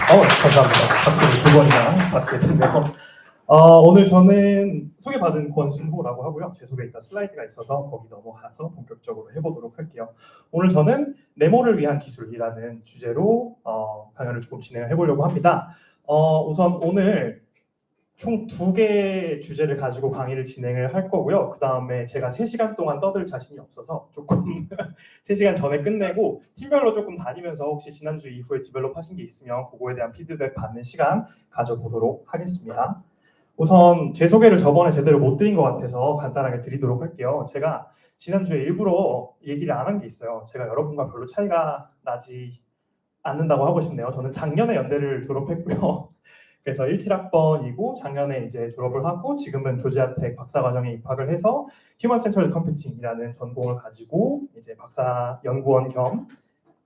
감사합니다. 박수를 두 번이나 받게 됐네요. 오늘 저는 소개받은 권순호라고 하고요. 제 속에 일단 슬라이드가 있어서 거기 넘어가서 본격적으로 해보도록 할게요. 오늘 저는 네모를 위한 기술이라는 주제로 강연을 조금 진행을 해보려고 합니다. 우선 오늘 총 2개의 주제를 가지고 강의를 진행을 할 거고요. 그 다음에 제가 3시간 동안 떠들 자신이 없어서 조금 3시간 전에 끝내고 팀별로 조금 다니면서 혹시 지난주 이후에 디벨롭 하신 게 있으면 그거에 대한 피드백 받는 시간 가져보도록 하겠습니다. 우선 제 소개를 저번에 제대로 못 드린 것 같아서 간단하게 드리도록 할게요. 제가 지난주에 일부러 얘기를 안 한 게 있어요. 제가 여러분과 별로 차이가 나지 않는다고 하고 싶네요. 저는 작년에 연대를 졸업했고요. 그래서 17학번이고 작년에 이제 졸업을 하고 지금은 조지아텍 박사과정에 입학을 해서 휴먼 센터드 컴퓨팅이라는 전공을 가지고 이제 박사 연구원 겸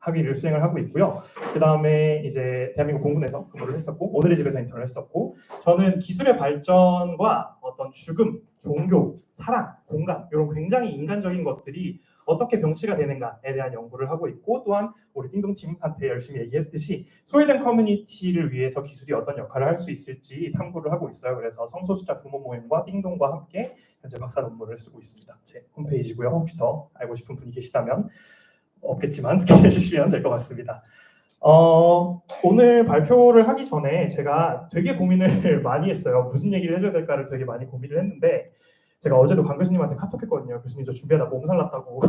학위를 수행을 하고 있고요. 그 다음에 이제 대한민국 공군에서 근무를 했었고 오늘의 집에서 인턴을 했었고 저는 기술의 발전과 어떤 죽음, 종교, 사랑, 공감 이런 굉장히 인간적인 것들이 어떻게 병치가 되는가에 대한 연구를 하고 있고 또한 우리 띵동팀한테 열심히 얘기했듯이 소외된 커뮤니티를 위해서 기술이 어떤 역할을 할 수 있을지 탐구를 하고 있어요. 그래서 성소수자 부모 모임과 띵동과 함께 현재 박사 논문을 쓰고 있습니다. 제 홈페이지고요. 혹시 더 알고 싶은 분이 계시다면 없겠지만 스캔해 주시면 될 것 같습니다. 오늘 발표를 하기 전에 제가 되게 고민을 많이 했어요. 무슨 얘기를 해줘야 될까를 되게 많이 고민을 했는데 제가 어제도 강 교수님한테 카톡했거든요. 교수님 저 준비하다 몸살 났다고.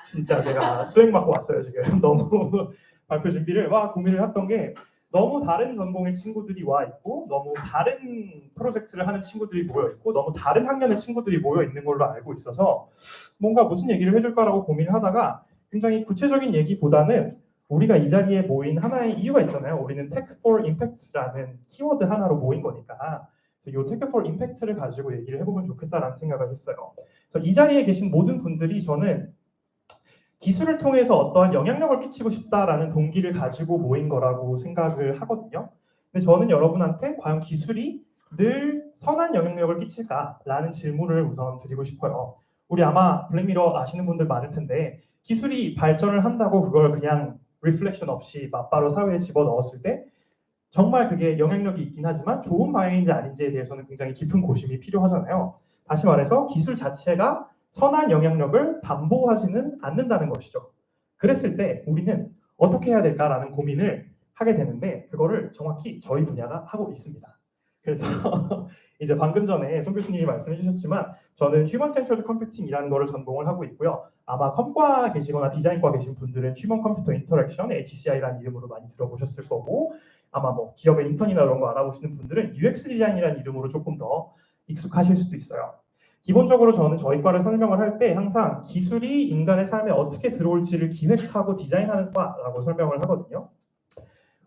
진짜 제가 수행 맞고 왔어요 지금. 너무 발표 준비를 막 고민을 했던 게 너무 다른 전공의 친구들이 와 있고 너무 다른 프로젝트를 하는 친구들이 모여 있고 너무 다른 학년의 친구들이 모여 있는 걸로 알고 있어서 뭔가 무슨 얘기를 해줄까라고 고민을 하다가 굉장히 구체적인 얘기보다는 우리가 이 자리에 모인 하나의 이유가 있잖아요. 우리는 Tech for Impact라는 키워드 하나로 모인 거니까 이 Tech for Impact를 가지고 얘기를 해보면 좋겠다라는 생각을 했어요. 그래서 이 자리에 계신 모든 분들이 저는 기술을 통해서 어떠한 영향력을 끼치고 싶다라는 동기를 가지고 모인 거라고 생각을 하거든요. 근데 저는 여러분한테 과연 기술이 늘 선한 영향력을 끼칠까라는 질문을 우선 드리고 싶어요. 우리 아마 블랙미러 아시는 분들 많을 텐데 기술이 발전을 한다고 그걸 그냥 리플렉션 없이 맞바로 사회에 집어넣었을 때 정말 그게 영향력이 있긴 하지만 좋은 방향인지 아닌지에 대해서는 굉장히 깊은 고심이 필요하잖아요. 다시 말해서 기술 자체가 선한 영향력을 담보하지는 않는다는 것이죠. 그랬을 때 우리는 어떻게 해야 될까라는 고민을 하게 되는데 그거를 정확히 저희 분야가 하고 있습니다. 그래서 이제 방금 전에 송 교수님이 말씀해 주셨지만 저는 휴먼 센터드 컴퓨팅이라는 거를 전공을 하고 있고요. 아마 컴과 계시거나 디자인과 계신 분들은 휴먼 컴퓨터 인터랙션 HCI라는 이름으로 많이 들어보셨을 거고 아마 뭐 기업의 인턴이나 이런 거 알아보시는 분들은 UX 디자인이라는 이름으로 조금 더 익숙하실 수도 있어요. 기본적으로 저는 저희 과를 설명을 할 때 항상 기술이 인간의 삶에 어떻게 들어올지를 기획하고 디자인하는 과라고 설명을 하거든요.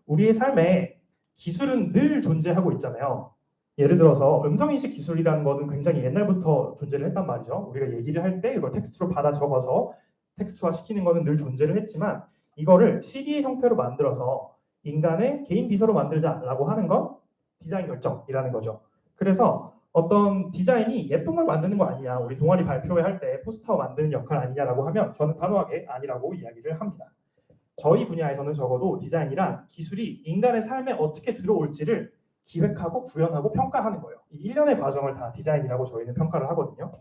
우리의 삶에 기술은 늘 존재하고 있잖아요. 예를 들어서 음성인식 기술이라는 거는 굉장히 옛날부터 존재를 했단 말이죠. 우리가 얘기를 할 때 이걸 텍스트로 받아 적어서 텍스트화 시키는 거는 늘 존재를 했지만 이거를 CD의 형태로 만들어서 인간의 개인 비서로 만들자라고 하는 건 디자인 결정이라는 거죠. 그래서 어떤 디자인이 예쁜 걸 만드는 거 아니냐, 우리 동아리 발표회 할 때 포스터 만드는 역할 아니냐라고 하면 저는 단호하게 아니라고 이야기를 합니다. 저희 분야에서는 적어도 디자인이란 기술이 인간의 삶에 어떻게 들어올지를 기획하고 구현하고 평가하는 거예요. 이 일련의 과정을 다 디자인이라고 저희는 평가를 하거든요.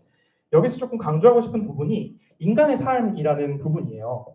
여기서 조금 강조하고 싶은 부분이 인간의 삶이라는 부분이에요.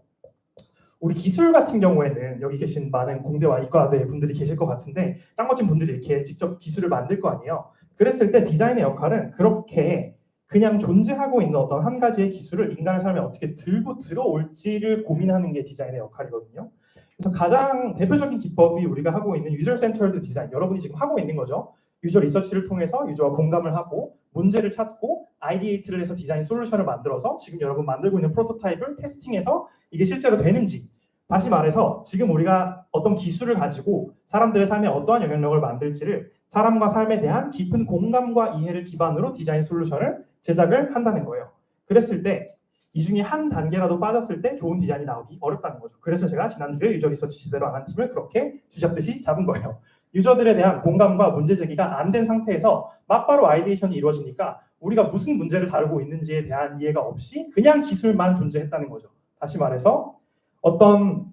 우리 기술 같은 경우에는 여기 계신 많은 공대와 이과대 분들이 계실 것 같은데 짱 멋진 분들이 이렇게 직접 기술을 만들 거 아니에요. 그랬을 때 디자인의 역할은 그렇게 그냥 존재하고 있는 어떤 한 가지의 기술을 인간의 삶에 어떻게 들고 들어올지를 고민하는 게 디자인의 역할이거든요. 그래서 가장 대표적인 기법이 우리가 하고 있는 유저 센터드 디자인, 여러분이 지금 하고 있는 거죠. 유저 리서치를 통해서 유저와 공감을 하고 문제를 찾고 아이디에이트를 해서 디자인 솔루션을 만들어서 지금 여러분 만들고 있는 프로토타입을 테스팅해서 이게 실제로 되는지, 다시 말해서 지금 우리가 어떤 기술을 가지고 사람들의 삶에 어떠한 영향력을 만들지를 사람과 삶에 대한 깊은 공감과 이해를 기반으로 디자인 솔루션을 제작을 한다는 거예요. 그랬을 때 이 중에 한 단계라도 빠졌을 때 좋은 디자인이 나오기 어렵다는 거죠. 그래서 제가 지난주에 유저 리서치 제대로 안 한 팀을 그렇게 쥐잡듯이 잡은 거예요. 유저들에 대한 공감과 문제 제기가 안 된 상태에서 막바로 아이디에이션이 이루어지니까 우리가 무슨 문제를 다루고 있는지에 대한 이해가 없이 그냥 기술만 존재했다는 거죠. 다시 말해서 어떤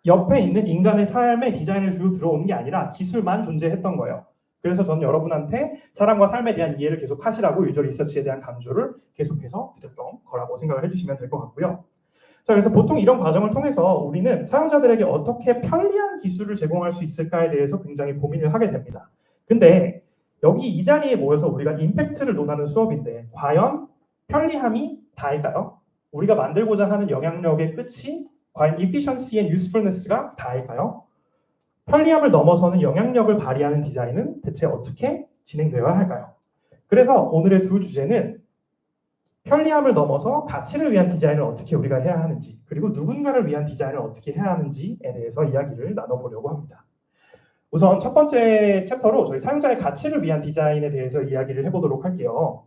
옆에 있는 인간의 삶의 디자인을 들고 들어오는 게 아니라 기술만 존재했던 거예요. 그래서 저는 여러분한테 사람과 삶에 대한 이해를 계속 하시라고 유저 리서치에 대한 강조를 계속해서 드렸던 거라고 생각을 해주시면 될 것 같고요. 자, 그래서 보통 이런 과정을 통해서 우리는 사용자들에게 어떻게 편리한 기술을 제공할 수 있을까에 대해서 굉장히 고민을 하게 됩니다. 근데 여기 이 자리에 모여서 우리가 임팩트를 논하는 수업인데 과연 편리함이 다일까요? 우리가 만들고자 하는 영향력의 끝이 과연 efficiency and usefulness가 다일까요? 편리함을 넘어서는 영향력을 발휘하는 디자인은 대체 어떻게 진행되어야 할까요? 그래서 오늘의 두 주제는 편리함을 넘어서 가치를 위한 디자인을 어떻게 우리가 해야 하는지, 그리고 누군가를 위한 디자인을 어떻게 해야 하는지에 대해서 이야기를 나눠보려고 합니다. 우선 첫 번째 챕터로 저희 사용자의 가치를 위한 디자인에 대해서 이야기를 해보도록 할게요.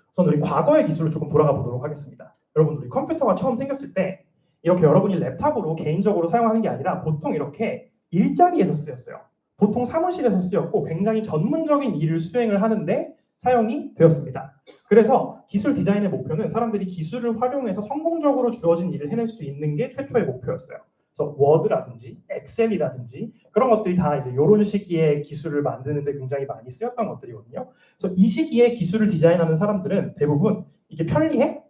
우선 우리 과거의 기술을 조금 돌아가 보도록 하겠습니다. 여러분, 우리 컴퓨터가 처음 생겼을 때 이렇게 여러분이 랩탑으로 개인적으로 사용하는 게 아니라 보통 이렇게 일자리에서 쓰였어요. 보통 사무실에서 쓰였고 굉장히 전문적인 일을 수행을 하는데 사용이 되었습니다. 그래서 기술 디자인의 목표는 사람들이 기술을 활용해서 성공적으로 주어진 일을 해낼 수 있는 게 최초의 목표였어요. 그래서 워드라든지 엑셀이라든지 그런 것들이 다 이제 이런 시기에 기술을 만드는데 굉장히 많이 쓰였던 것들이거든요. 그래서 이 시기에 기술을 디자인하는 사람들은 대부분 이게 편리해?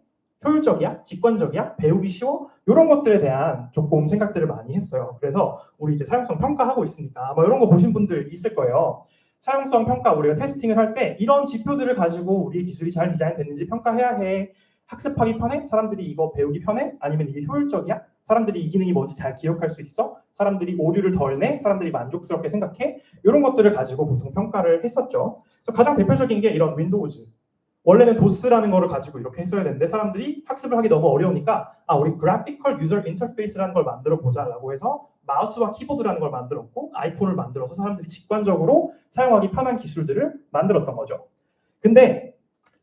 효율적이야? 직관적이야? 배우기 쉬워? 이런 것들에 대한 조금 생각들을 많이 했어요. 그래서 우리 이제 사용성 평가하고 있으니까 아마 이런 거 보신 분들 있을 거예요. 사용성 평가 우리가 테스팅을 할 때 이런 지표들을 가지고 우리의 기술이 잘 디자인됐는지 평가해야 해. 학습하기 편해? 사람들이 이거 배우기 편해? 아니면 이게 효율적이야? 사람들이 이 기능이 뭔지 잘 기억할 수 있어? 사람들이 오류를 덜 내? 사람들이 만족스럽게 생각해? 이런 것들을 가지고 보통 평가를 했었죠. 그래서 가장 대표적인 게 이런 윈도우즈. 원래는 도스라는 거를 가지고 이렇게 했어야 되는데 사람들이 학습을 하기 너무 어려우니까 우리 그래피컬 유저 인터페이스라는 걸 만들어 보자라고 해서 마우스와 키보드라는 걸 만들었고 아이콘을 만들어서 사람들이 직관적으로 사용하기 편한 기술들을 만들었던 거죠. 근데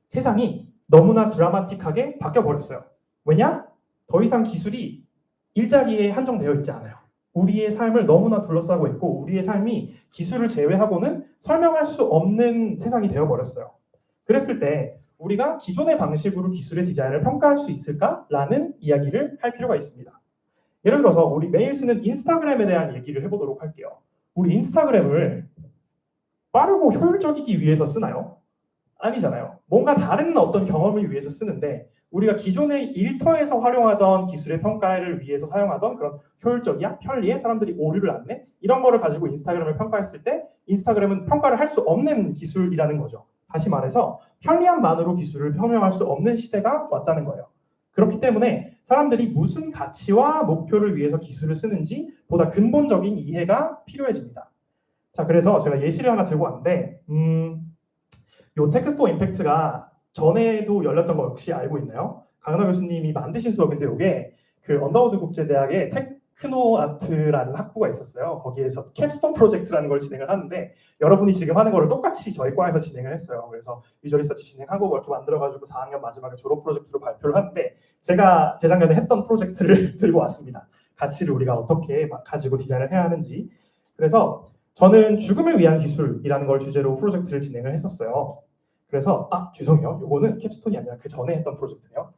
세상이 너무나 드라마틱하게 바뀌어버렸어요. 왜냐? 더 이상 기술이 일자리에 한정되어 있지 않아요. 우리의 삶을 너무나 둘러싸고 있고 우리의 삶이 기술을 제외하고는 설명할 수 없는 세상이 되어버렸어요. 그랬을 때 우리가 기존의 방식으로 기술의 디자인을 평가할 수 있을까라는 이야기를 할 필요가 있습니다. 예를 들어서 우리 매일 쓰는 인스타그램에 대한 얘기를 해보도록 할게요. 우리 인스타그램을 빠르고 효율적이기 위해서 쓰나요? 아니잖아요. 뭔가 다른 어떤 경험을 위해서 쓰는데 우리가 기존의 일터에서 활용하던 기술의 평가를 위해서 사용하던 그런 효율적이야? 편리해? 사람들이 오류를 안 내? 이런 거를 가지고 인스타그램을 평가했을 때 인스타그램은 평가를 할 수 없는 기술이라는 거죠. 다시 말해서 편리함만으로 기술을 평형할 수 없는 시대가 왔다는 거예요. 그렇기 때문에 사람들이 무슨 가치와 목표를 위해서 기술을 쓰는지 보다 근본적인 이해가 필요해집니다. 자, 그래서 제가 예시를 하나 들고 왔는데 요 테크 포 임팩트가 전에도 열렸던 거 혹시 알고 있나요? 강은하 교수님이 만드신 수업인데 이게 그 언더우드 국제대학의 테크노 아트라는 학부가 있었어요. 거기에서 캡스톤 프로젝트라는 걸 진행을 하는데 여러분이 지금 하는 거를 똑같이 저희 과에서 진행을 했어요. 그래서 유저 리서치 진행하고 그렇게 만들어가지고 4학년 마지막에 졸업 프로젝트로 발표를 하는데 제가 재작년에 했던 프로젝트를 들고 왔습니다. 가치를 우리가 어떻게 가지고 디자인을 해야 하는지. 그래서 저는 죽음을 위한 기술이라는 걸 주제로 프로젝트를 진행을 했었어요. 그래서 죄송해요. 이거는 캡스톤이 아니라 그 전에 했던 프로젝트예요.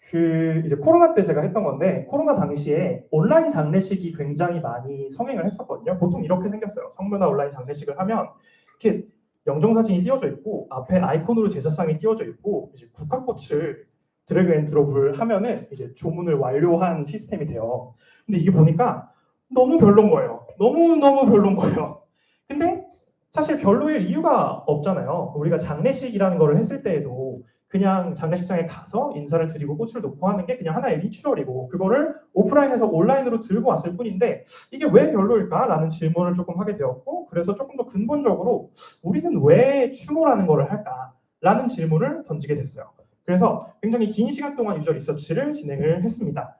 그 이제 코로나 때 제가 했던 건데 코로나 당시에 온라인 장례식이 굉장히 많이 성행을 했었거든요. 보통 이렇게 생겼어요. 성묘나 온라인 장례식을 하면 이렇게 영정사진이 띄워져 있고 앞에 아이콘으로 제사상이 띄워져 있고 이제 국화꽃을 드래그 앤 드롭을 하면은 이제 조문을 완료한 시스템이 돼요. 근데 이게 보니까 너무 별론 거예요. 너무 별론 거예요. 근데 사실 별로일 이유가 없잖아요. 우리가 장례식이라는 거를 했을 때에도 그냥 장례식장에 가서 인사를 드리고 꽃을 놓고 하는 게 그냥 하나의 리추얼이고 그거를 오프라인에서 온라인으로 들고 왔을 뿐인데 이게 왜 별로일까라는 질문을 조금 하게 되었고 그래서 조금 더 근본적으로 우리는 왜 추모라는 거를 할까라는 질문을 던지게 됐어요. 그래서 굉장히 긴 시간 동안 유저 리서치를 진행을 했습니다.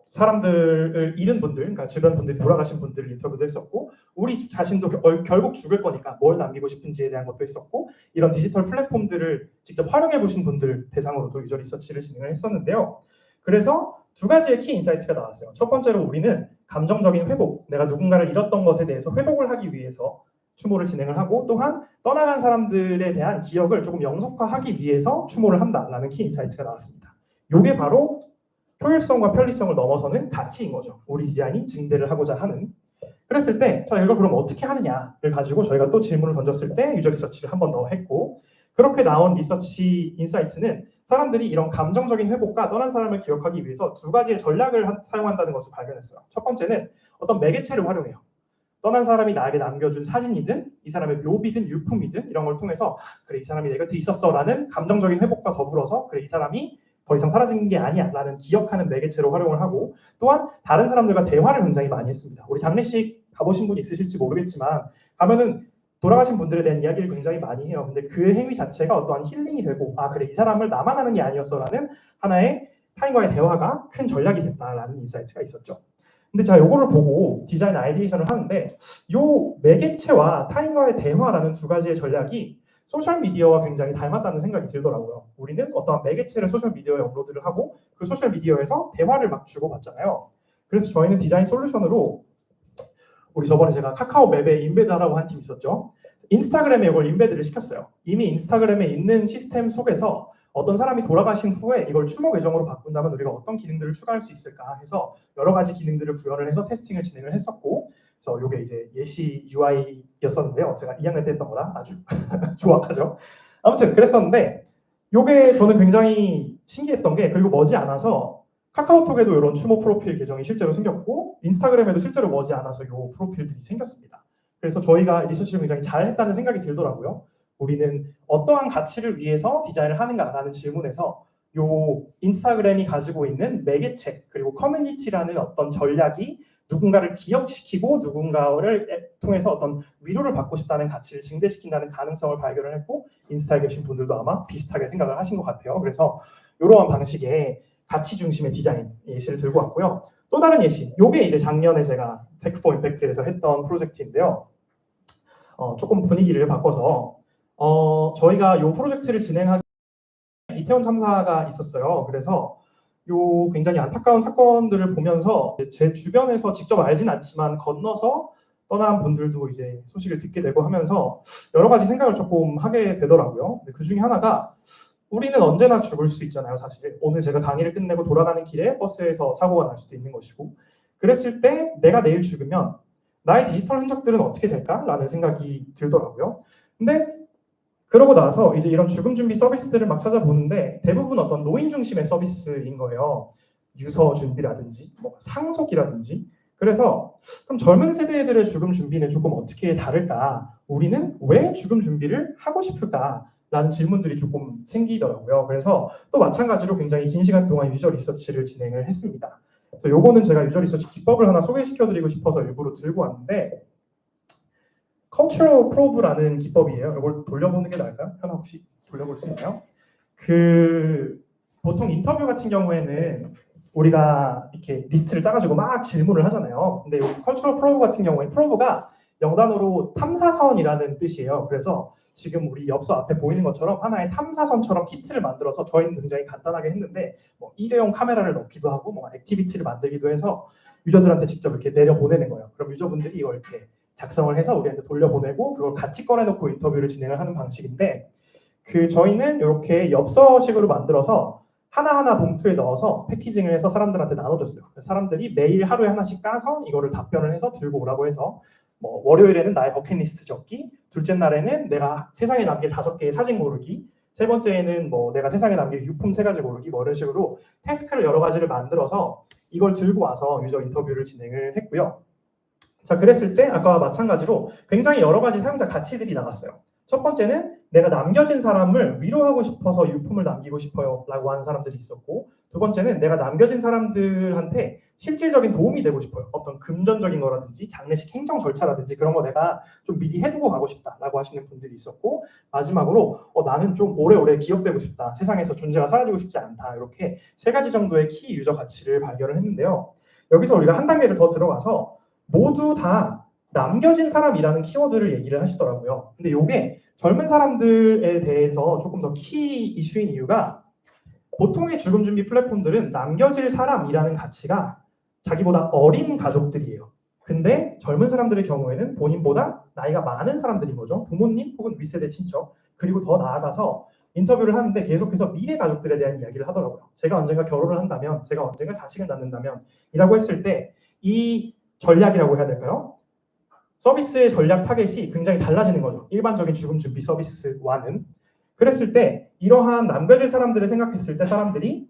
사람들을 잃은 분들, 그러니까 주변 분들이 돌아가신 분들을 인터뷰도 했었고 우리 자신도 결국 죽을 거니까 뭘 남기고 싶은지에 대한 것도 있었고 이런 디지털 플랫폼들을 직접 활용해 보신 분들 대상으로도 유저 리서치를 진행을 했었는데요. 그래서 두 가지의 키 인사이트가 나왔어요. 첫 번째로 우리는 감정적인 회복, 내가 누군가를 잃었던 것에 대해서 회복을 하기 위해서 추모를 진행을 하고 또한 떠나간 사람들에 대한 기억을 조금 영속화하기 위해서 추모를 한다라는 키 인사이트가 나왔습니다. 이게 바로 효율성과 편리성을 넘어서는 가치인 거죠. 우리 디자인이 증대를 하고자 하는. 그랬을 때, 자, 이걸 그럼 어떻게 하느냐를 가지고 저희가 또 질문을 던졌을 때 유저 리서치를 한 번 더 했고, 그렇게 나온 리서치 인사이트는 사람들이 이런 감정적인 회복과 떠난 사람을 기억하기 위해서 두 가지의 전략을 사용한다는 것을 발견했어요. 첫 번째는 어떤 매개체를 활용해요. 떠난 사람이 나에게 남겨준 사진이든 이 사람의 묘비든 유품이든 이런 걸 통해서 그래 이 사람이 내 곁에 있었어라는 감정적인 회복과 더불어서 그래 이 사람이 더 이상 사라진 게 아니야 라는 기억하는 매개체로 활용을 하고, 또한 다른 사람들과 대화를 굉장히 많이 했습니다. 우리 장례식 가보신 분 있으실지 모르겠지만 가면은 돌아가신 분들에 대한 이야기를 굉장히 많이 해요. 근데 그 행위 자체가 어떠한 힐링이 되고 아 그래 이 사람을 나만 하는 게 아니었어라는 하나의 타인과의 대화가 큰 전략이 됐다라는 인사이트가 있었죠. 근데 제가 요거를 보고 디자인 아이디에이션을 하는데 요 매개체와 타인과의 대화라는 두 가지의 전략이 소셜미디어와 굉장히 닮았다는 생각이 들더라고요. 우리는 어떠한 매개체를 소셜미디어에 업로드를 하고 그 소셜미디어에서 대화를 막 주고받잖아요. 그래서 저희는 디자인 솔루션으로 우리 저번에 제가 카카오 맵에 인베드하라고 한 팀 있었죠. 인스타그램에 이걸 인베드를 시켰어요. 이미 인스타그램에 있는 시스템 속에서 어떤 사람이 돌아가신 후에 이걸 추모 계정으로 바꾼다면 우리가 어떤 기능들을 추가할 수 있을까 해서 여러 가지 기능들을 구현을 해서 테스팅을 진행을 했었고, 그래서 이게 이제 예시 UI였었는데요. 제가 2학년 때 했던 거라 아주 정확하죠. 아무튼 그랬었는데 이게 저는 굉장히 신기했던 게, 그리고 머지않아서 카카오톡에도 이런 추모 프로필 계정이 실제로 생겼고 인스타그램에도 실제로 머지않아서 이 프로필들이 생겼습니다. 그래서 저희가 리서치를 굉장히 잘했다는 생각이 들더라고요. 우리는 어떠한 가치를 위해서 디자인을 하는가라는 질문에서 요 인스타그램이 가지고 있는 매개체 그리고 커뮤니티라는 어떤 전략이 누군가를 기억시키고 누군가를 통해서 어떤 위로를 받고 싶다는 가치를 증대시킨다는 가능성을 발견을 했고, 인스타에 계신 분들도 아마 비슷하게 생각을 하신 것 같아요. 그래서 이러한 방식의 가치 중심의 디자인 예시를 들고 왔고요. 또 다른 예시, 요게 이제 작년에 제가 테크 포 임팩트에서 했던 프로젝트인데요. 조금 분위기를 바꿔서 저희가 요 프로젝트를 진행하기 이태원 참사가 있었어요. 그래서 요 굉장히 안타까운 사건들을 보면서 제 주변에서 직접 알진 않지만 건너서 떠난 분들도 이제 소식을 듣게 되고 하면서 여러 가지 생각을 조금 하게 되더라고요. 그 중에 하나가 우리는 언제나 죽을 수 있잖아요. 사실 오늘 제가 강의를 끝내고 돌아가는 길에 버스에서 사고가 날 수도 있는 것이고, 그랬을 때 내가 내일 죽으면 나의 디지털 흔적들은 어떻게 될까라는 생각이 들더라고요. 근데 그러고 나서 이제 이런 죽음 준비 서비스들을 막 찾아보는데 대부분 어떤 노인 중심의 서비스인 거예요. 유서 준비라든지 뭐 상속이라든지. 그래서 그럼 젊은 세대들의 죽음 준비는 조금 어떻게 다를까? 우리는 왜 죽음 준비를 하고 싶을까? 라는 질문들이 조금 생기더라고요. 그래서 또 마찬가지로 굉장히 긴 시간 동안 유저 리서치를 진행을 했습니다. 그래서 요거는 제가 유저 리서치 기법을 하나 소개시켜드리고 싶어서 일부러 들고 왔는데, Cultural Probe라는 기법이에요. 이걸 돌려보는 게 나을까요? 하나 혹시 돌려볼 수 있나요? 보통 인터뷰 같은 경우에는 우리가 이렇게 리스트를 짜가지고 막 질문을 하잖아요. 근데 이 Cultural Probe 같은 경우에 프로브가 영단어로 탐사선이라는 뜻이에요. 그래서 지금 우리 엽서 앞에 보이는 것처럼 하나의 탐사선처럼 키트를 만들어서 저희는 굉장히 간단하게 했는데 뭐 일회용 카메라를 넣기도 하고 뭐 액티비티를 만들기도 해서 유저들한테 직접 이렇게 내려 보내는 거예요. 그럼 유저분들이 이걸 이렇게 작성을 해서 우리한테 돌려보내고 그걸 같이 꺼내놓고 인터뷰를 진행을 하는 방식인데, 저희는 이렇게 엽서식으로 만들어서 하나하나 봉투에 넣어서 패키징을 해서 사람들한테 나눠줬어요. 사람들이 매일 하루에 하나씩 까서 이거를 답변을 해서 들고 오라고 해서 뭐 월요일에는 나의 버킷리스트 적기, 둘째 날에는 내가 세상에 남길 5개의 사진 고르기, 세 번째에는 뭐 내가 세상에 남길 유품 3가지 고르기, 뭐 이런 식으로 태스크를 여러 가지를 만들어서 이걸 들고 와서 유저 인터뷰를 진행을 했고요. 자, 그랬을 때 아까와 마찬가지로 굉장히 여러 가지 사용자 가치들이 나왔어요. 첫 번째는 내가 남겨진 사람을 위로하고 싶어서 유품을 남기고 싶어요 라고 하는 사람들이 있었고, 두 번째는 내가 남겨진 사람들한테 실질적인 도움이 되고 싶어요. 어떤 금전적인 거라든지 장례식 행정 절차라든지 그런 거 내가 좀 미리 해두고 가고 싶다라고 하시는 분들이 있었고, 마지막으로 나는 좀 오래오래 기억되고 싶다, 세상에서 존재가 사라지고 싶지 않다, 이렇게 3가지 정도의 키 유저 가치를 발견을 했는데요. 여기서 우리가 한 단계를 더 들어가서 모두 다 남겨진 사람이라는 키워드를 얘기를 하시더라고요. 근데 이게 젊은 사람들에 대해서 조금 더 키 이슈인 이유가, 보통의 죽음 준비 플랫폼들은 남겨질 사람이라는 가치가 자기보다 어린 가족들이에요. 근데 젊은 사람들의 경우에는 본인보다 나이가 많은 사람들인 거죠. 부모님 혹은 윗세대 친척, 그리고 더 나아가서 인터뷰를 하는데 계속해서 미래 가족들에 대한 이야기를 하더라고요. 제가 언젠가 결혼을 한다면, 제가 언젠가 자식을 낳는다면 이라고 했을 때 이 전략이라고 해야 될까요? 서비스의 전략 타겟이 굉장히 달라지는 거죠. 일반적인 죽음 준비 서비스와는. 그랬을 때 이러한 남겨질 사람들을 생각했을 때 사람들이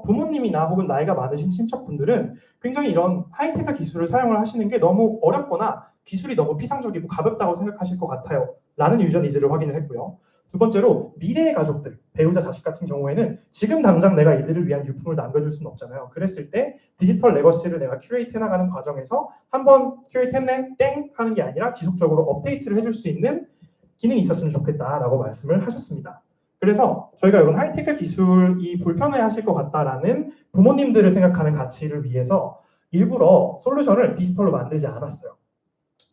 부모님이나 혹은 나이가 많으신 친척분들은 굉장히 이런 하이테크 기술을 사용을 하시는 게 너무 어렵거나 기술이 너무 피상적이고 가볍다고 생각하실 것 같아요. 라는 유저 니즈를 확인을 했고요. 두 번째로 미래의 가족들, 배우자, 자식 같은 경우에는 지금 당장 내가 이들을 위한 유품을 남겨줄 수는 없잖아요. 그랬을 때 디지털 레거시를 내가 큐레이트 해나가는 과정에서 한번 큐레이트 했네, 땡 하는 게 아니라 지속적으로 업데이트를 해줄 수 있는 기능이 있었으면 좋겠다라고 말씀을 하셨습니다. 그래서 저희가 이런 하이테크 기술이 불편해하실 것 같다라는 부모님들을 생각하는 가치를 위해서 일부러 솔루션을 디지털로 만들지 않았어요.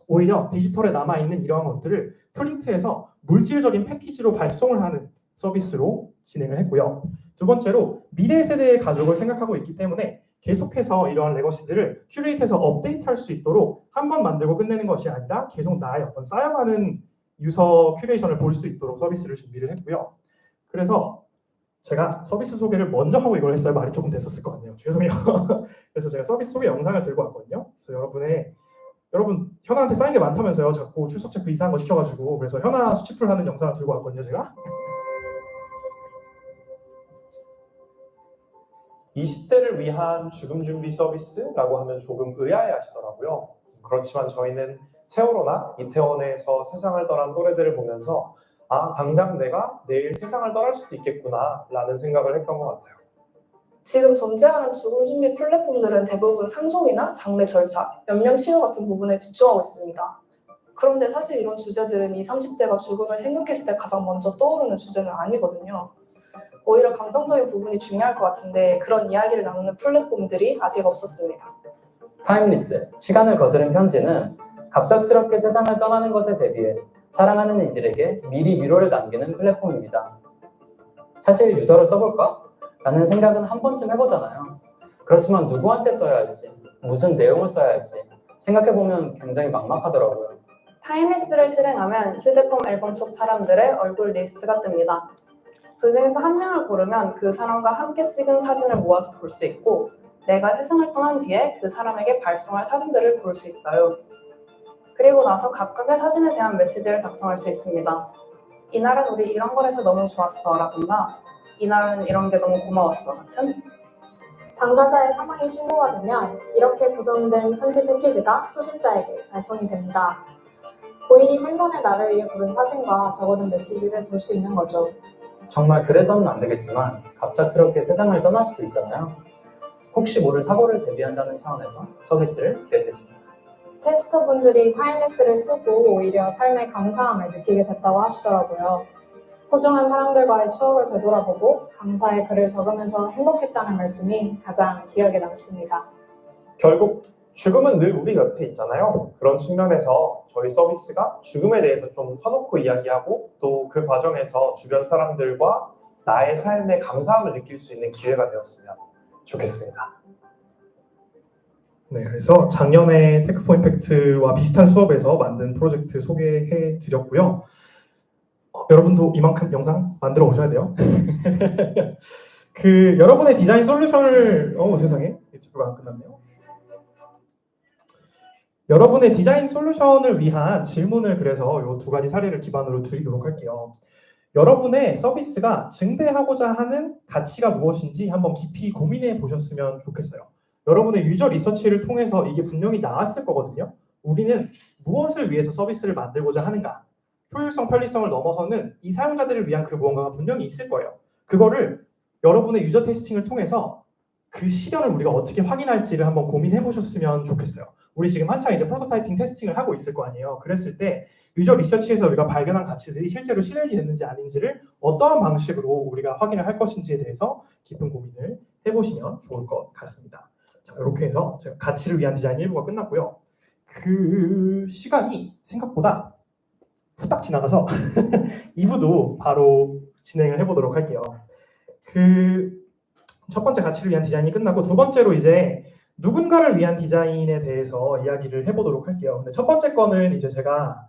오히려 디지털에 남아있는 이러한 것들을 프린트해서 물질적인 패키지로 발송을 하는 서비스로 진행을 했고요. 두 번째로 미래 세대의 가족을 생각하고 있기 때문에 계속해서 이러한 레거시들을 큐레이트해서 업데이트할 수 있도록 한 번 만들고 끝내는 것이 아니라 계속 나의 어떤 쌓여가는 유서 큐레이션을 볼 수 있도록 서비스를 준비를 했고요. 그래서 제가 서비스 소개를 먼저 하고 이걸 했어요. 말이 조금 됐었을 것 같네요. 죄송해요. 그래서 제가 서비스 소개 영상을 들고 왔거든요. 그래서 여러분 현아한테 쌓인 게 많다면서요. 자꾸 출석 체크 이상한 거 시켜가지고. 그래서 현아 수치풀 하는 영상을 들고 왔거든요. 제가. 20대를 위한 죽음 준비 서비스라고 하면 조금 의아해하시더라고요. 그렇지만 저희는 세월호나 이태원에서 세상을 떠난 또래들을 보면서 당장 내가 내일 세상을 떠날 수도 있겠구나 라는 생각을 했던 것 같아요. 지금 존재하는 죽음 준비 플랫폼들은 대부분 상속이나 장례 절차, 연명 치료 같은 부분에 집중하고 있습니다. 그런데 사실 이런 주제들은 20, 30대가 죽음을 생각했을 때 가장 먼저 떠오르는 주제는 아니거든요. 오히려 감정적인 부분이 중요할 것 같은데 그런 이야기를 나누는 플랫폼들이 아직 없었습니다. 타임리스, 시간을 거스른 편지는 갑작스럽게 세상을 떠나는 것에 대비해 사랑하는 이들에게 미리 위로를 남기는 플랫폼입니다. 사실 유서를 써볼까? 라는 생각은 한 번쯤 해보잖아요. 그렇지만 누구한테 써야 할지, 무슨 내용을 써야 할지 생각해보면 굉장히 막막하더라고요. 타임리스를 실행하면 휴대폰 앨범 속 사람들의 얼굴 리스트가 뜹니다. 그 중에서 한 명을 고르면 그 사람과 함께 찍은 사진을 모아서 볼 수 있고 내가 세상을 떠난 뒤에 그 사람에게 발송할 사진들을 볼 수 있어요. 그리고 나서 각각의 사진에 대한 메시지를 작성할 수 있습니다. 이날은 우리 이런 걸 해서 너무 좋았어 라든가 이날은 이런 게 너무 고마웠어 같은. 당사자의 사망이 신고가 되면 이렇게 구성된 편지 패키지가 수신자에게 발송이 됩니다. 고인이 생전에 나를 위해 고른 사진과 적어둔 메시지를 볼 수 있는 거죠. 정말 그래서는 안 되겠지만 갑작스럽게 세상을 떠날 수도 있잖아요. 혹시 모를 사고를 대비한다는 차원에서 서비스를 기획했습니다. 테스터분들이 타임리스를 쓰고 오히려 삶의 감사함을 느끼게 됐다고 하시더라고요. 소중한 사람들과의 추억을 되돌아보고 감사의 글을 적으면서 행복했다는 말씀이 가장 기억에 남습니다. 결국 죽음은 늘 우리 곁에 있잖아요. 그런 측면에서 저희 서비스가 죽음에 대해서 좀 터놓고 이야기하고 또 그 과정에서 주변 사람들과 나의 삶에 감사함을 느낄 수 있는 기회가 되었으면 좋겠습니다. 네, 그래서 작년에 테크포 임팩트와 비슷한 수업에서 만든 프로젝트 소개해 드렸고요. 여러분도 이만큼 영상 만들어 오셔야 돼요. 여러분의 디자인 솔루션을 세상에 유튜브가 안 끝났네요. 여러분의 디자인 솔루션을 위한 질문을 그래서 이 두 가지 사례를 기반으로 드리도록 할게요. 여러분의 서비스가 증대하고자 하는 가치가 무엇인지 한번 깊이 고민해 보셨으면 좋겠어요. 여러분의 유저 리서치를 통해서 이게 분명히 나왔을 거거든요. 우리는 무엇을 위해서 서비스를 만들고자 하는가? 효율성, 편리성을 넘어서는 이 사용자들을 위한 그 무언가가 분명히 있을 거예요. 그거를 여러분의 유저 테스팅을 통해서 그 실현을 우리가 어떻게 확인할지를 한번 고민해 보셨으면 좋겠어요. 우리 지금 한창 이제 프로토타이핑 테스팅을 하고 있을 거 아니에요. 그랬을 때 유저 리서치에서 우리가 발견한 가치들이 실제로 실현이 됐는지 아닌지를 어떠한 방식으로 우리가 확인을 할 것인지에 대해서 깊은 고민을 해보시면 좋을 것 같습니다. 자, 이렇게 해서 제가 가치를 위한 디자인 1부가 끝났고요. 그 시간이 생각보다 후딱 지나가서 2부도 바로 진행을 해보도록 할게요. 첫 번째 가치를 위한 디자인이 끝나고 두 번째로 이제 누군가를 위한 디자인에 대해서 이야기를 해보도록 할게요. 근데 첫 번째 거는 이제 제가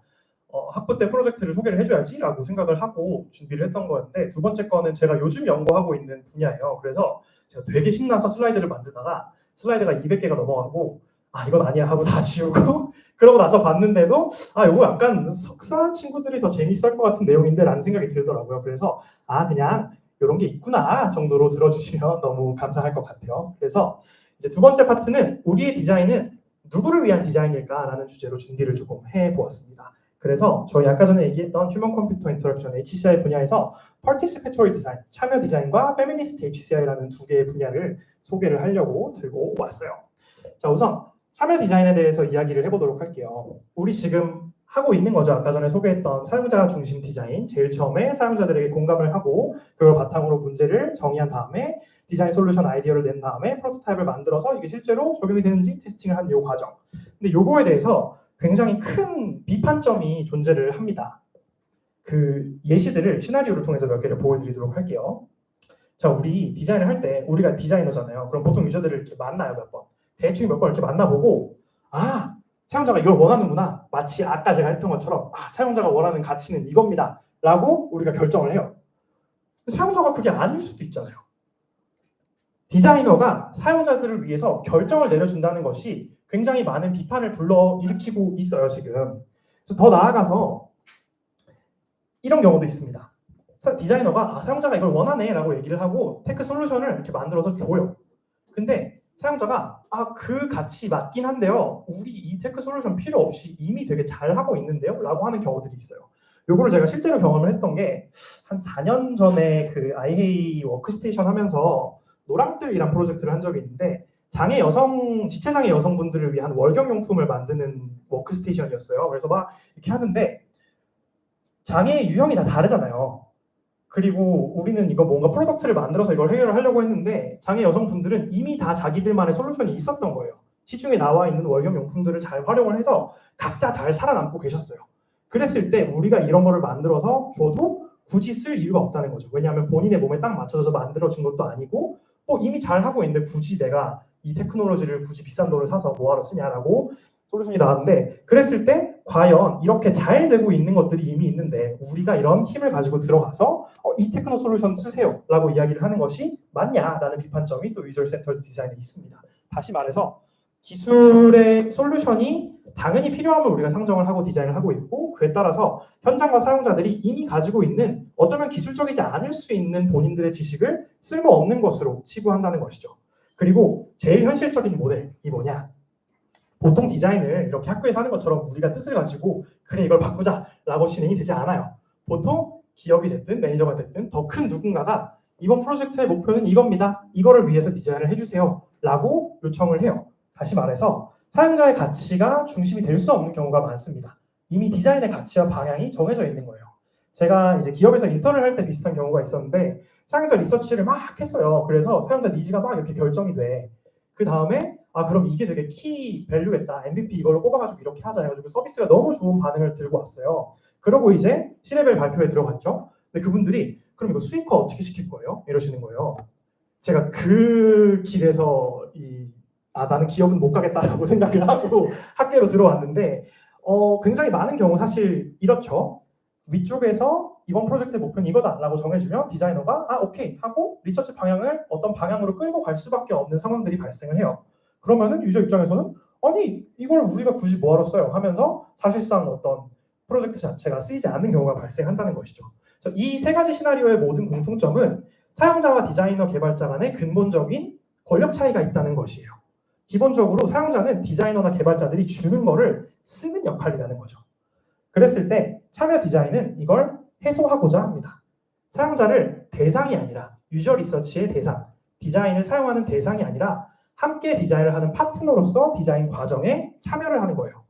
학부 때 프로젝트를 소개를 해줘야지라고 생각을 하고 준비를 했던 거였는데 두 번째 거는 제가 요즘 연구하고 있는 분야예요. 그래서 제가 되게 신나서 슬라이드를 만들다가 슬라이드가 200개가 넘어가고 이건 아니야 하고 다 지우고 그러고 나서 봤는데도 이거 약간 석사 친구들이 더 재밌을 것 같은 내용인데 라는 생각이 들더라고요. 그래서 그냥 이런 게 있구나 정도로 들어주시면 너무 감사할 것 같아요. 그래서 이제 두 번째 파트는 우리의 디자인은 누구를 위한 디자인일까라는 주제로 준비를 조금 해보았습니다. 그래서 저희 아까 전에 얘기했던 휴먼 컴퓨터 인터랙션 HCI 분야에서 파티시페토리 디자인, 참여 디자인과 페미니스트 HCI라는 두 개의 분야를 소개를 하려고 들고 왔어요. 자, 우선 참여 디자인에 대해서 이야기를 해보도록 할게요. 우리 지금 하고 있는 거죠. 아까 전에 소개했던 사용자 중심 디자인, 제일 처음에 사용자들에게 공감을 하고 그걸 바탕으로 문제를 정의한 다음에 디자인 솔루션 아이디어를 낸 다음에 프로토타입을 만들어서 이게 실제로 적용이 되는지 테스팅을 한 이 과정. 근데 요거에 대해서 굉장히 큰 비판점이 존재를 합니다. 그 예시들을 시나리오를 통해서 몇 개를 보여드리도록 할게요. 자, 우리 디자인을 할 때 우리가 디자이너잖아요. 그럼 보통 유저들을 이렇게 만나요, 몇 번. 대충 몇 번 이렇게 만나보고 사용자가 이걸 원하는구나. 마치 아까 제가 했던 것처럼 사용자가 원하는 가치는 이겁니다. 라고 우리가 결정을 해요. 사용자가 그게 아닐 수도 있잖아요. 디자이너가 사용자들을 위해서 결정을 내려준다는 것이 굉장히 많은 비판을 불러일으키고 있어요, 지금. 그래서 더 나아가서 이런 경우도 있습니다. 디자이너가 사용자가 이걸 원하네 라고 얘기를 하고 테크 솔루션을 이렇게 만들어서 줘요. 근데 사용자가 그 가치 맞긴 한데요. 우리 이 테크 솔루션 필요 없이 이미 되게 잘하고 있는데요? 라고 하는 경우들이 있어요. 요거를 제가 실제로 경험을 했던 게 한 4년 전에 그 아이헤이 워크스테이션 하면서 노랑뜰이란 프로젝트를 한 적이 있는데 지체장애 여성분들을 위한 월경용품을 만드는 워크스테이션이었어요. 그래서 막 이렇게 하는데 장애의 유형이 다 다르잖아요. 그리고 우리는 이거 뭔가 프로덕트를 만들어서 이걸 해결을 하려고 했는데 장애 여성분들은 이미 다 자기들만의 솔루션이 있었던 거예요. 시중에 나와 있는 월경용품들을 잘 활용을 해서 각자 잘 살아남고 계셨어요. 그랬을 때 우리가 이런 거를 만들어서 줘도 굳이 쓸 이유가 없다는 거죠. 왜냐하면 본인의 몸에 딱 맞춰져서 만들어진 것도 아니고 이미 잘 하고 있는데 굳이 내가 이 테크놀로지를 굳이 비싼 돈을 사서 뭐하러 쓰냐라고 솔루션이 나왔는데 그랬을 때 과연 이렇게 잘 되고 있는 것들이 이미 있는데 우리가 이런 힘을 가지고 들어가서 이 테크노 솔루션 쓰세요 라고 이야기를 하는 것이 맞냐라는 비판점이 또 유저 센터드 디자인에 있습니다. 다시 말해서 기술의 솔루션이 당연히 필요함을 우리가 상정을 하고 디자인을 하고 있고 그에 따라서 현장과 사용자들이 이미 가지고 있는 어쩌면 기술적이지 않을 수 있는 본인들의 지식을 쓸모없는 것으로 치부한다는 것이죠. 그리고 제일 현실적인 모델이 뭐냐? 보통 디자인을 이렇게 학교에서 하는 것처럼 우리가 뜻을 가지고 그래 이걸 바꾸자라고 진행이 되지 않아요. 보통 기업이 됐든 매니저가 됐든 더 큰 누군가가 이번 프로젝트의 목표는 이겁니다. 이거를 위해서 디자인을 해주세요 라고 요청을 해요. 다시 말해서 사용자의 가치가 중심이 될 수 없는 경우가 많습니다. 이미 디자인의 가치와 방향이 정해져 있는 거예요. 제가 이제 기업에서 인턴을 할 때 비슷한 경우가 있었는데 사용자 리서치를 막 했어요. 그래서 사용자 니즈가 막 이렇게 결정이 돼. 그 다음에 그럼 이게 되게 키 밸류겠다. MVP 이걸로 꼽아가지고 이렇게 하자 해가지고 서비스가 너무 좋은 반응을 들고 왔어요. 그러고 이제 C레벨 발표에 들어갔죠. 근데 그분들이 그럼 이거 수익화 어떻게 시킬 거예요? 이러시는 거예요. 제가 그 길에서 나는 기업은 못 가겠다라고 생각을 하고 학계로 들어왔는데 굉장히 많은 경우 사실 이렇죠. 위쪽에서 이번 프로젝트의 목표는 이거다라고 정해주면 디자이너가 오케이 하고 리서치 방향을 어떤 방향으로 끌고 갈 수밖에 없는 상황들이 발생을 해요. 그러면은 유저 입장에서는 아니 이걸 우리가 굳이 뭐하러 써요 하면서 사실상 어떤 프로젝트 자체가 쓰이지 않는 경우가 발생한다는 것이죠. 그래서 이 세 가지 시나리오의 모든 공통점은 사용자와 디자이너 개발자 간의 근본적인 권력 차이가 있다는 것이에요. 기본적으로 사용자는 디자이너나 개발자들이 주는 거를 쓰는 역할이라는 거죠. 그랬을 때 참여 디자인은 이걸 해소하고자 합니다. 사용자를 대상이 아니라 유저 리서치의 대상, 디자인을 사용하는 대상이 아니라 함께 디자인을 하는 파트너로서 디자인 과정에 참여를 하는 거예요.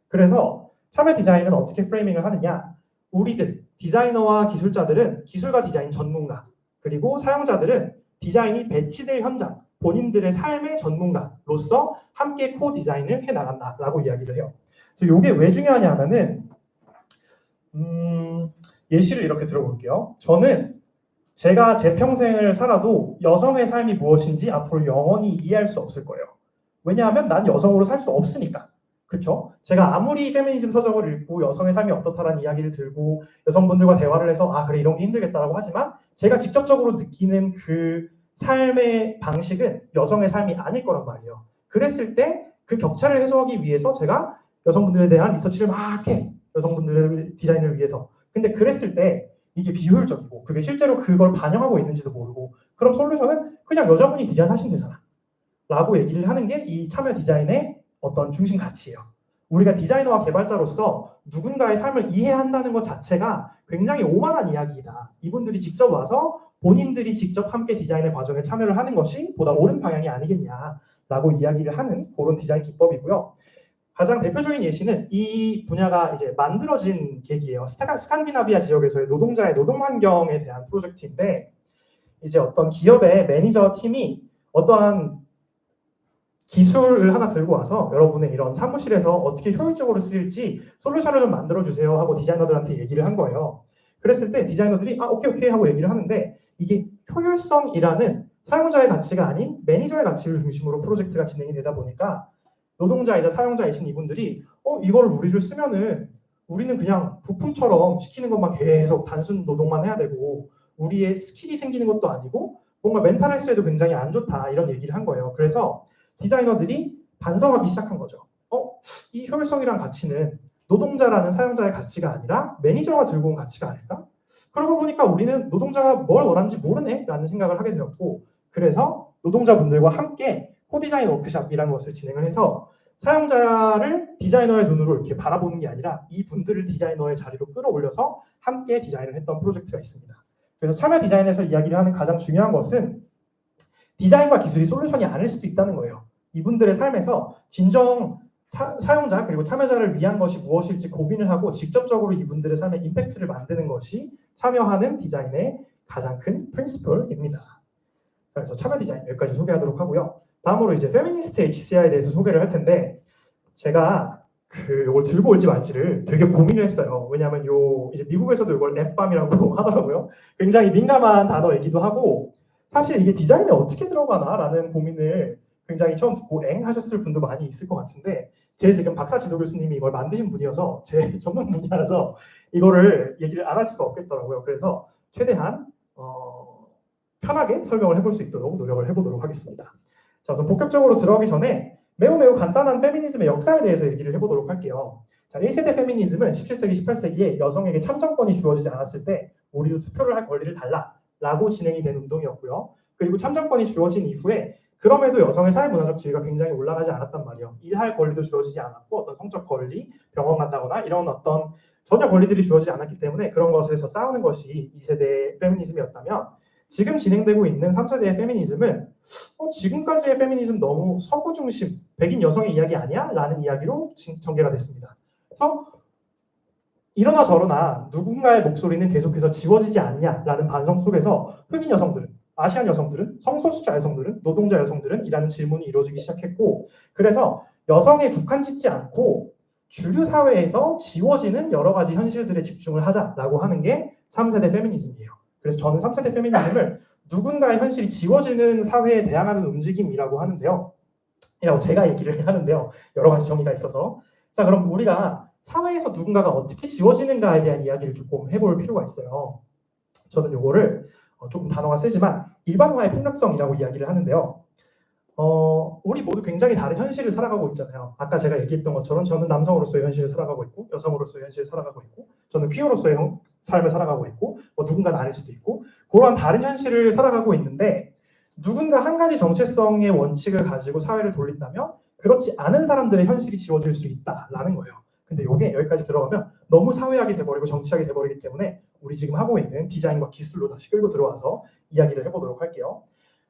그래서 참여 디자인은 어떻게 프레이밍을 하느냐? 우리들, 디자이너와 기술자들은 기술과 디자인 전문가, 그리고 사용자들은 디자인이 배치될 현장, 본인들의 삶의 전문가로서 함께 코 디자인을 해나간다라고 이야기를 해요. 그래서 이게 왜 중요하냐 하면은 예시를 이렇게 들어볼게요. 저는 제가 제 평생을 살아도 여성의 삶이 무엇인지 앞으로 영원히 이해할 수 없을 거예요. 왜냐하면 난 여성으로 살 수 없으니까. 그렇죠? 제가 아무리 페미니즘 서적을 읽고 여성의 삶이 어떻다라는 이야기를 들고 여성분들과 대화를 해서 아 그래 이런 게 힘들겠다라고 하지만 제가 직접적으로 느끼는 그 삶의 방식은 여성의 삶이 아닐 거란 말이에요. 그랬을 때 그 격차를 해소하기 위해서 제가 여성분들에 대한 리서치를 막 해. 여성분들의 디자인을 위해서. 근데 그랬을 때 이게 비효율적이고 그게 실제로 그걸 반영하고 있는지도 모르고 그럼 솔루션은 그냥 여자분이 디자인하시면 되잖아. 라고 얘기를 하는 게 이 참여 디자인의 어떤 중심 가치예요. 우리가 디자이너와 개발자로서 누군가의 삶을 이해한다는 것 자체가 굉장히 오만한 이야기이다. 이분들이 직접 와서 본인들이 직접 함께 디자인의 과정에 참여를 하는 것이 보다 옳은 방향이 아니겠냐라고 이야기를 하는 그런 디자인 기법이고요. 가장 대표적인 예시는 이 분야가 이제 만들어진 계기예요. 스칸디나비아 지역에서의 노동자의 노동 환경에 대한 프로젝트인데 이제 어떤 기업의 매니저 팀이 어떠한 기술을 하나 들고 와서 여러분의 이런 사무실에서 어떻게 효율적으로 쓰일지 솔루션을 좀 만들어주세요 하고 디자이너들한테 얘기를 한 거예요. 그랬을 때 디자이너들이 아 오케이 하고 얘기를 하는데 이게 효율성이라는 사용자의 가치가 아닌 매니저의 가치를 중심으로 프로젝트가 진행이 되다 보니까 노동자이자 사용자이신 이분들이 이걸 우리를 쓰면은 우리는 그냥 부품처럼 시키는 것만 계속 단순 노동만 해야 되고 우리의 스킬이 생기는 것도 아니고 뭔가 멘탈 헬스에도 굉장히 안 좋다 이런 얘기를 한 거예요. 그래서 디자이너들이 반성하기 시작한 거죠. 이 효율성이란 가치는 노동자라는 사용자의 가치가 아니라 매니저가 들고 온 가치가 아닐까? 그러고 보니까 우리는 노동자가 뭘 원하는지 모르네 라는 생각을 하게 되었고 그래서 노동자분들과 함께 코디자인 워크숍이라는 것을 진행을 해서 사용자를 디자이너의 눈으로 이렇게 바라보는 게 아니라 이 분들을 디자이너의 자리로 끌어올려서 함께 디자인을 했던 프로젝트가 있습니다. 그래서 참여 디자인에서 이야기를 하는 가장 중요한 것은 디자인과 기술이 솔루션이 아닐 수도 있다는 거예요. 이분들의 삶에서 진정 사용자 그리고 참여자를 위한 것이 무엇일지 고민을 하고 직접적으로 이분들의 삶에 임팩트를 만드는 것이 참여하는 디자인의 가장 큰 프린시플입니다. 그래서 참여 디자인 여기까지 소개하도록 하고요. 다음으로 이제 페미니스트 HCI에 대해서 소개를 할 텐데 제가 이걸 들고 올지 말지를 되게 고민을 했어요. 왜냐하면 이제 미국에서도 이걸 F밤이라고 하더라고요. 굉장히 민감한 단어이기도 하고 사실 이게 디자인에 어떻게 들어가나라는 고민을 굉장히 처음 듣고 엥 하셨을 분도 많이 있을 것 같은데 제 지금 박사 지도 교수님이 이걸 만드신 분이어서 제 전문 분야라서 이거를 얘기를 안 할 수가 없겠더라고요. 그래서 최대한 편하게 설명을 해볼 수 있도록 노력을 해보도록 하겠습니다. 자, 우선 본격적으로 들어가기 전에 매우 간단한 페미니즘의 역사에 대해서 얘기를 해보도록 할게요. 자, 1세대 페미니즘은 17세기, 18세기에 여성에게 참정권이 주어지지 않았을 때 우리도 투표를 할 권리를 달라라고 진행이 된 운동이었고요. 그리고 참정권이 주어진 이후에 그럼에도 여성의 사회문화적 지위가 굉장히 올라가지 않았단 말이에요. 일할 권리도 주어지지 않았고 어떤 성적 권리, 병원 간다거나 이런 어떤 전혀 권리들이 주어지지 않았기 때문에 그런 것에서 싸우는 것이 2세대 페미니즘이었다면 지금 진행되고 있는 3세대의 페미니즘은 지금까지의 페미니즘 너무 서구 중심, 백인 여성의 이야기 아니야? 라는 이야기로 전개가 됐습니다. 그래서 이러나 저러나 누군가의 목소리는 계속해서 지워지지 않냐라는 반성 속에서 흑인 여성들은, 아시안 여성들은, 성소수자 여성들은, 노동자 여성들은 이라는 질문이 이루어지기 시작했고 그래서 여성에 국한짓지 않고 주류 사회에서 지워지는 여러 가지 현실들에 집중을 하자라고 하는 게 3세대 페미니즘이에요. 그래서 저는 3세대 페미니즘을 누군가의 현실이 지워지는 사회에 대항하는 움직임이라고 하는데요. 이라고 제가 얘기를 하는데요. 여러 가지 정의가 있어서. 자, 그럼 우리가 사회에서 누군가가 어떻게 지워지는가에 대한 이야기를 조금 해볼 필요가 있어요. 저는 이거를 조금 단어가 세지만 일반화의 폭력성이라고 이야기를 하는데요. 우리 모두 굉장히 다른 현실을 살아가고 있잖아요. 아까 제가 얘기했던 것처럼 저는 남성으로서의 현실을 살아가고 있고 여성으로서의 현실을 살아가고 있고 저는 퀴어로서의 삶을 살아가고 있고 누군가는 아닐 수도 있고 그런 다른 현실을 살아가고 있는데 누군가 한 가지 정체성의 원칙을 가지고 사회를 돌린다면 그렇지 않은 사람들의 현실이 지워질 수 있다라는 거예요. 근데 이게 여기까지 들어가면 너무 사회학이 돼버리고 정치학이 돼버리기 때문에 우리 지금 하고 있는 디자인과 기술로 다시 끌고 들어와서 이야기를 해보도록 할게요.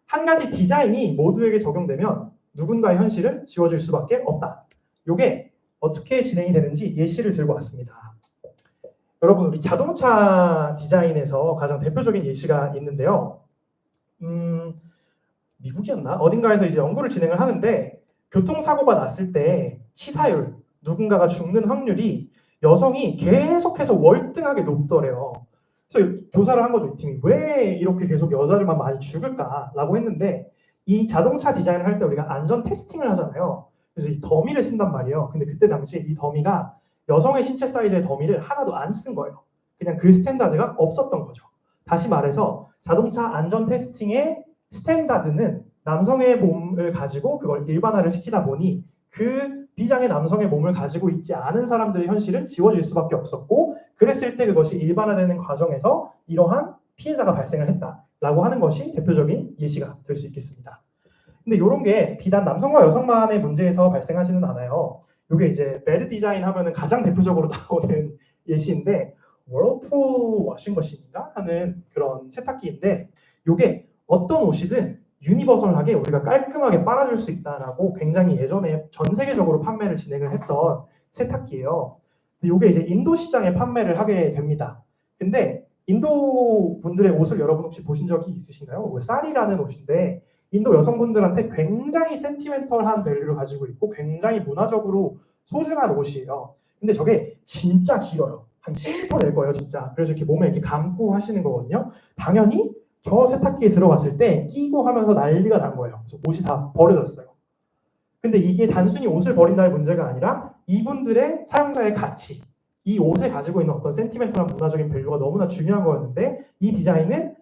한 가지 디자인이 모두에게 적용되면 누군가의 현실은 지워질 수밖에 없다. 이게 어떻게 진행이 되는지 예시를 들고 왔습니다. 여러분 우리 자동차 디자인에서 가장 대표적인 예시가 있는데요. 미국이었나? 어딘가에서 이제 연구를 진행을 하는데 교통사고가 났을 때 치사율, 누군가가 죽는 확률이 여성이 계속해서 월등하게 높더래요. 그래서 조사를 한 거죠. 이 팀이 왜 이렇게 계속 여자들만 많이 죽을까라고 했는데 이 자동차 디자인을 할 때 우리가 안전 테스팅을 하잖아요. 그래서 이 더미를 쓴단 말이에요. 근데 그때 당시에 이 더미가 여성의 신체 사이즈의 더미를 하나도 안 쓴 거예요. 그냥 그 스탠다드가 없었던 거죠. 다시 말해서 자동차 안전 테스팅의 스탠다드는 남성의 몸을 가지고 그걸 일반화를 시키다 보니 그 비장의 남성의 몸을 가지고 있지 않은 사람들의 현실은 지워질 수밖에 없었고, 그랬을 때 그것이 일반화되는 과정에서 이러한 피해자가 발생을 했다라고 하는 것이 대표적인 예시가 될 수 있겠습니다. 근데 이런 게 비단 남성과 여성만의 문제에서 발생하지는 않아요. 이게 이제 배드 디자인 하면은 가장 대표적으로 나오는 예시인데 월프로 워싱머신인가 하는 그런 세탁기인데, 이게 어떤 옷이든 유니버설하게 우리가 깔끔하게 빨아줄 수 있다라고 굉장히 예전에 전 세계적으로 판매를 진행을 했던 세탁기예요. 근데 이게 이제 인도 시장에 판매를 하게 됩니다. 근데 인도 분들의 옷을 여러분 혹시 보신 적이 있으신가요? 사리라는 옷인데 인도 여성분들한테 굉장히 센티멘털한 밸류를 가지고 있고 굉장히 문화적으로 소중한 옷이에요. 근데 저게 진짜 길어요. 한 10m 될 거예요, 진짜. 그래서 이렇게 몸에 이렇게 감고 하시는 거거든요. 당연히 저 세탁기에 들어갔을 때 끼고 하면서 난리가 난 거예요. 그래서 옷이 다 버려졌어요. 근데 이게 단순히 옷을 버린다의 문제가 아니라 이분들의 사용자의 가치, 이 옷에 가지고 있는 어떤 센티멘털한 문화적인 밸류가 너무나 중요한 거였는데, 이 디자인은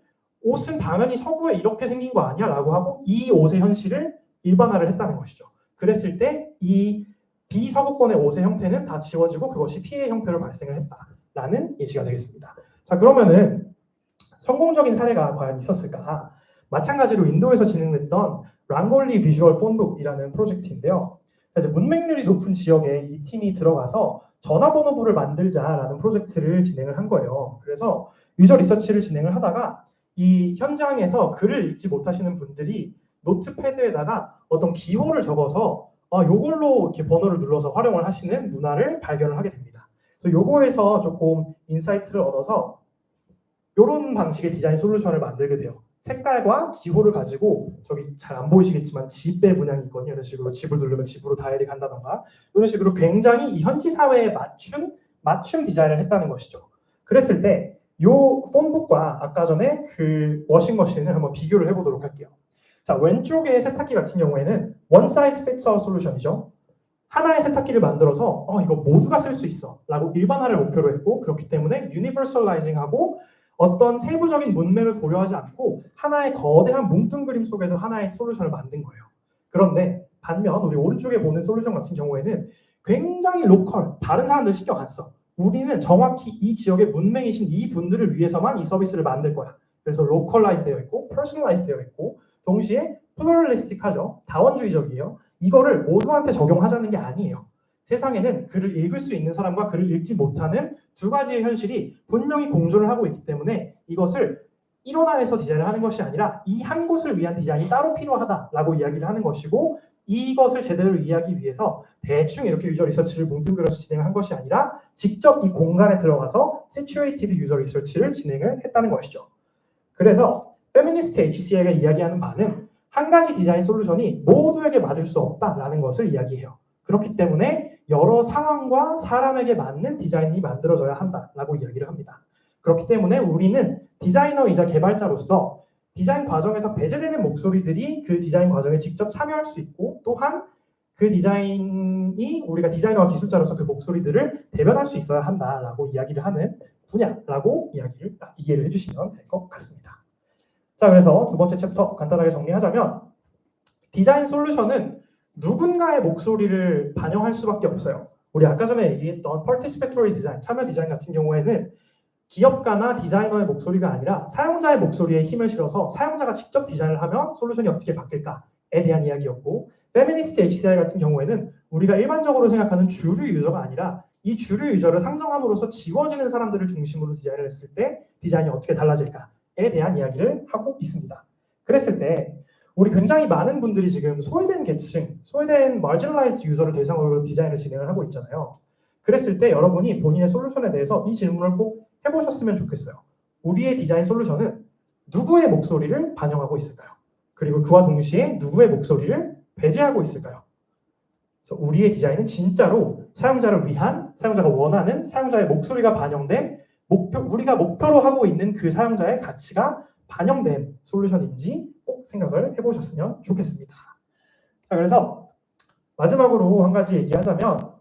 옷은 당연히 서구에 이렇게 생긴 거 아니야? 라고 하고 이 옷의 현실을 일반화를 했다는 것이죠. 그랬을 때 이 비서구권의 옷의 형태는 다 지워지고 그것이 피해 형태로 발생을 했다라는 예시가 되겠습니다. 자, 그러면은 성공적인 사례가 과연 있었을까? 마찬가지로 인도에서 진행됐던 랑골리 비주얼 폰북이라는 프로젝트인데요. 이제 문맹률이 높은 지역에 이 팀이 들어가서 전화번호부를 만들자라는 프로젝트를 진행을 한 거예요. 그래서 유저 리서치를 진행을 하다가 이 현장에서 글을 읽지 못하시는 분들이 노트패드에다가 어떤 기호를 적어서 요걸로 이렇게 번호를 눌러서 활용을 하시는 문화를 발견을 하게 됩니다. 그래서 요거에서 조금 인사이트를 얻어서 이런 방식의 디자인 솔루션을 만들게 돼요. 색깔과 기호를 가지고 저기 잘 안 보이시겠지만 집의 문양이 있거든요. 이런 식으로 집을 누르면 집으로 다이얼이 간다던가 이런 식으로 굉장히 이 현지 사회에 맞춤 디자인을 했다는 것이죠. 그랬을 때 이 폰북과 아까 전에 그 워싱머신을 한번 비교를 해보도록 할게요. 자, 왼쪽의 세탁기 같은 경우에는 one size fits all 솔루션이죠. 하나의 세탁기를 만들어서 이거 모두가 쓸 수 있어 라고 일반화를 목표로 했고, 그렇기 때문에 유니버설라이징하고 어떤 세부적인 문맥을 고려하지 않고 하나의 거대한 뭉뚱그림 속에서 하나의 솔루션을 만든 거예요. 그런데 반면 우리 오른쪽에 보는 솔루션 같은 경우에는 굉장히 로컬, 다른 사람들 신경 안 써. 우리는 정확히 이 지역의 문맹이신 이 분들을 위해서만 이 서비스를 만들 거야. 그래서 로컬라이즈 되어 있고 퍼스널라이즈 되어 있고 동시에 플루럴리스틱하죠. 다원주의적이에요. 이거를 모두한테 적용하자는 게 아니에요. 세상에는 글을 읽을 수 있는 사람과 글을 읽지 못하는 두 가지의 현실이 분명히 공존을 하고 있기 때문에 이것을 일원화해서 디자인을 하는 것이 아니라 이 한 곳을 위한 디자인이 따로 필요하다라고 이야기를 하는 것이고, 이것을 제대로 이해하기 위해서 대충 이렇게 유저 리서치를 뭉뚱그려서 진행한 것이 아니라 직접 이 공간에 들어가서 시츄에이티드 유저 리서치를 진행을 했다는 것이죠. 그래서 페미니스트 HCI가 이야기하는 바는 한 가지 디자인 솔루션이 모두에게 맞을 수 없다라는 것을 이야기해요. 그렇기 때문에 여러 상황과 사람에게 맞는 디자인이 만들어져야 한다라고 이야기를 합니다. 그렇기 때문에 우리는 디자이너이자 개발자로서 디자인 과정에서 배제되는 목소리들이 그 디자인 과정에 직접 참여할 수 있고, 또한 그 디자인이 우리가 디자이너와 기술자로서 그 목소리들을 대변할 수 있어야 한다라고 이야기를 하는 분야라고 이해를 해주시면 될 것 같습니다. 자, 그래서 두 번째 챕터 간단하게 정리하자면 디자인 솔루션은 누군가의 목소리를 반영할 수밖에 없어요. 우리 아까 전에 얘기했던 participatory 디자인, 참여 디자인 같은 경우에는 기업가나 디자이너의 목소리가 아니라 사용자의 목소리에 힘을 실어서 사용자가 직접 디자인을 하면 솔루션이 어떻게 바뀔까에 대한 이야기였고, 페미니스트 HCI 같은 경우에는 우리가 일반적으로 생각하는 주류 유저가 아니라 이 주류 유저를 상정함으로써 지워지는 사람들을 중심으로 디자인을 했을 때 디자인이 어떻게 달라질까에 대한 이야기를 하고 있습니다. 그랬을 때 우리 굉장히 많은 분들이 지금 소외된 계층, 소외된 marginalized 유저를 대상으로 디자인을 진행을 하고 있잖아요. 그랬을 때 여러분이 본인의 솔루션에 대해서 이 질문을 꼭 해보셨으면 좋겠어요. 우리의 디자인 솔루션은 누구의 목소리를 반영하고 있을까요? 그리고 그와 동시에 누구의 목소리를 배제하고 있을까요? 그래서 우리의 디자인은 진짜로 사용자를 위한, 사용자가 원하는 사용자의 목소리가 반영된 우리가 목표로 하고 있는 그 사용자의 가치가 반영된 솔루션인지 꼭 생각을 해보셨으면 좋겠습니다. 자, 그래서 마지막으로 한 가지 얘기하자면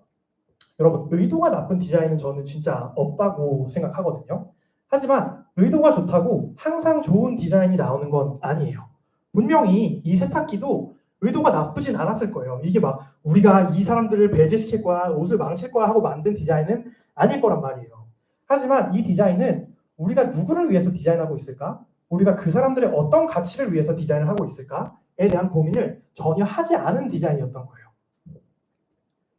여러분 의도가 나쁜 디자인은 저는 진짜 없다고 생각하거든요. 하지만 의도가 좋다고 항상 좋은 디자인이 나오는 건 아니에요. 분명히 이 세탁기도 의도가 나쁘진 않았을 거예요. 이게 막 우리가 이 사람들을 배제시킬 거야, 옷을 망칠 거야 하고 만든 디자인은 아닐 거란 말이에요. 하지만 이 디자인은 우리가 누구를 위해서 디자인하고 있을까? 우리가 그 사람들의 어떤 가치를 위해서 디자인을 하고 있을까에 대한 고민을 전혀 하지 않은 디자인이었던 거예요.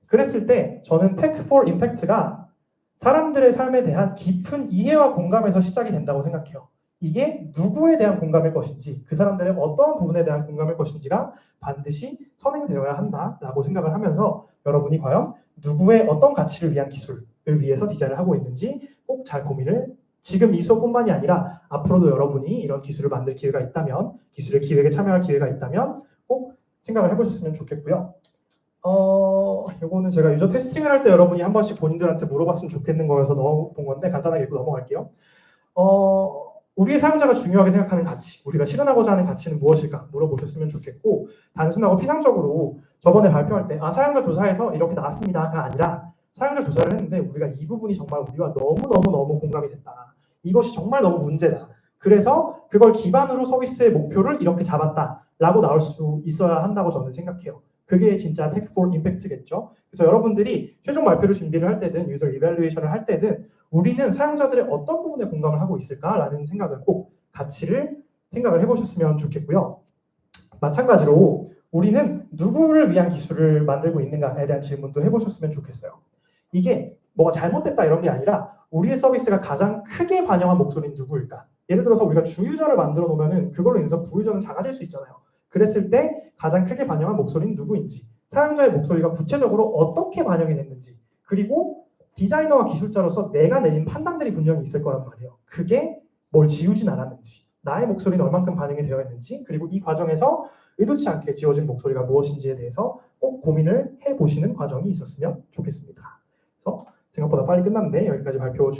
그랬을 때 저는 Tech for Impact가 사람들의 삶에 대한 깊은 이해와 공감에서 시작이 된다고 생각해요. 이게 누구에 대한 공감일 것인지, 그 사람들의 어떤 부분에 대한 공감일 것인지가 반드시 선행되어야 한다라고 생각을 하면서 여러분이 과연 누구의 어떤 가치를 위한 기술을 위해서 디자인을 하고 있는지 꼭 잘 고민을 지금 이 수업뿐만이 아니라 앞으로도 여러분이 이런 기술을 만들 기회가 있다면, 기술의 기획에 참여할 기회가 있다면 꼭 생각을 해보셨으면 좋겠고요. 이거는 제가 유저 테스팅을 할 때 여러분이 한 번씩 본인들한테 물어봤으면 좋겠는 거여서 넣어본 건데 간단하게 읽고 넘어갈게요. 우리의 사용자가 중요하게 생각하는 가치, 우리가 실현하고자 하는 가치는 무엇일까 물어보셨으면 좋겠고, 단순하고 피상적으로 저번에 발표할 때 사용자 조사에서 이렇게 나왔습니다가 아니라 사용자 조사를 했는데 우리가 이 부분이 정말 우리와 너무 공감이 됐다. 이것이 정말 너무 문제다. 그래서 그걸 기반으로 서비스의 목표를 이렇게 잡았다라고 나올 수 있어야 한다고 저는 생각해요. 그게 진짜 Tech for Impact겠죠. 그래서 여러분들이 최종 발표를 준비를 할 때든 유저 이밸루에이션을 할 때든 우리는 사용자들의 어떤 부분에 공감을 하고 있을까라는 생각을 꼭 가치를 생각을 해보셨으면 좋겠고요. 마찬가지로 우리는 누구를 위한 기술을 만들고 있는가에 대한 질문도 해보셨으면 좋겠어요. 이게 뭐가 잘못됐다 이런 게 아니라 우리의 서비스가 가장 크게 반영한 목소리는 누구일까? 예를 들어서 우리가 주유저를 만들어 놓으면 그걸로 인해서 부유저는 작아질 수 있잖아요. 그랬을 때 가장 크게 반영한 목소리는 누구인지, 사용자의 목소리가 구체적으로 어떻게 반영이 됐는지, 그리고 디자이너와 기술자로서 내가 내린 판단들이 분명히 있을 거란 말이에요. 그게 뭘 지우진 않았는지, 나의 목소리는 얼만큼 반영이 되어 있는지, 그리고 이 과정에서 의도치 않게 지워진 목소리가 무엇인지에 대해서 꼭 고민을 해보시는 과정이 있었으면 좋겠습니다. 그래서 생각보다 빨리 끝났는데 여기까지 발표